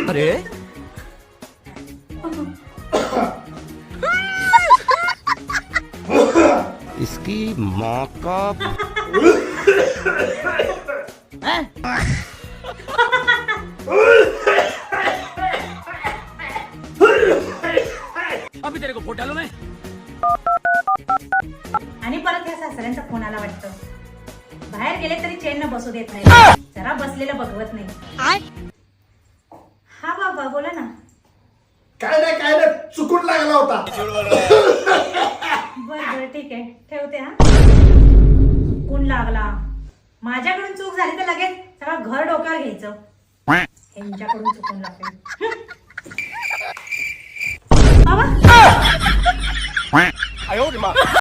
अरे इसकी माँ का अभी तेरे को फोट डालू मैं. आणि परत या सासऱ्यांचा फोन आला वाटतं. बाहेर गेले तरी चेन न बसू देत नाही. जरा बसलेलं बघवत नाही. हा बाबा बोला ना. काय नाही चुकून लागला होता. बर ठीक आहे ठेवते हा. कोण लागला माझ्याकडून चूक झाली तर लगेच सगळं घर डोक्यावर घ्यायचं. यांच्याकडून चुकून लागते. बाबा